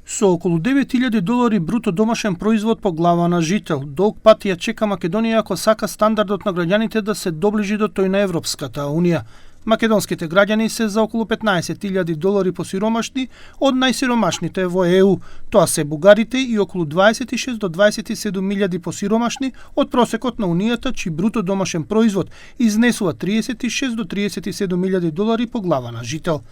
Со околу $9.000 бруто домашен производ по глава на жител, долг пат ја чека Македонија ако сака стандардот на граѓаните да се доближи до тој на Европската Унија. Македонските граѓани се за околу $15.000 посиромашни од најсиромашните во ЕУ. Тоа се бугарите и околу 26 до 27.000 посиромашни од просекот на Унијата, чиј бруто домашен производ изнесува $36 до $37.000 по глава на жител.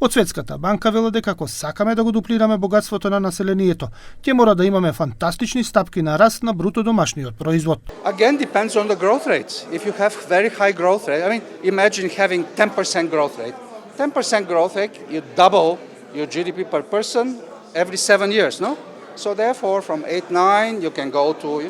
Од Светската банка веле дека ако сакаме да го дуплираме богатството на населението, ќе мора да имаме фантастични стапки на раст на бруто домашниот производ. Again, depends on the growth rates. If you have very high growth rate, I mean, imagine having 10% growth rate. 10% growth rate, you double your GDP per person every 7 years, no? So therefore, from 8-9, you can go to,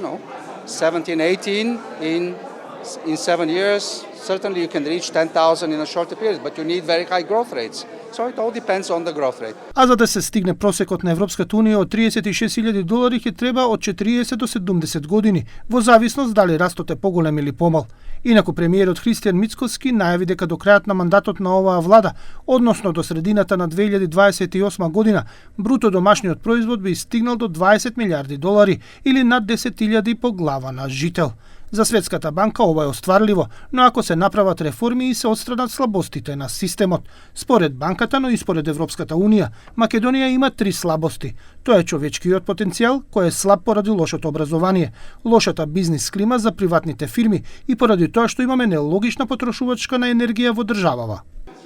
17-18 in 7 years. Certainly you can reach 10,000 in a shorter period, but you need very high growth rates. So it all depends on the growth rate. А за да се стигне просекот на Европската Унија од $36.000 ќе треба од 40 до 70 години, во зависност дали растот е поголем или помал. Инаку премиерот Христијан Мицкоски најави дека до крајот на мандатот на оваа влада, односно до средината на 2028 година, бруто домашниот производ би стигнал до $20 милиарди или над 10.000 по глава на жител. За Светската банка ова е остварливо, но ако се направат реформи и се отстранат слабостите на системот. Според банката, но и според Европската Унија, Македонија има 3 слабости. Тоа е човечкиот потенцијал, кој е слаб поради лошото образование, лошата бизнис клима за приватните фирми и поради тоа што имаме нелогична потрошувачка на енергија во државава.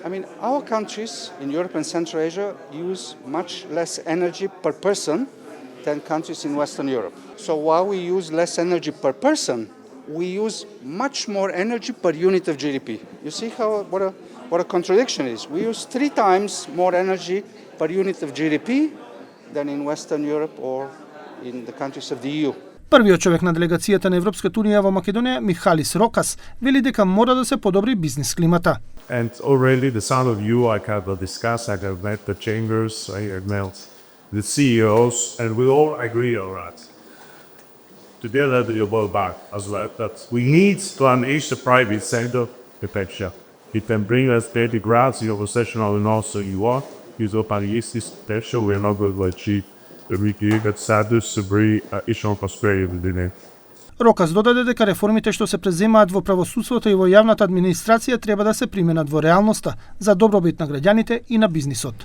I mean, our countries in Europe and Central Asia use much less energy per person than countries in Western Europe. So while we use less energy per person, we use much more energy per unit of GDP. You see what a contradiction is. We use 3 times more energy per unit of GDP than in Western Europe or in the countries of the EU. Првиот човек на делегацијата на Европската Унија во Македонија, Михалис Рокас, вели дека мора да се подобри бизнис климата. And already the sound of you I have discussed, I have met the chambers, I have met the CEOs, and we all agree on that. Together the global bank as well, that we need to unleash the private sector potential. It can bring us steady growth in professional and also you are. Use open this potential, we are not going to achieve the weekend status to bring additional prosperity within it. Рокас додаде дека реформите што се преземаат во правосудството и во јавната администрација треба да се применат во реалноста за добробит на граѓаните и на бизнисот.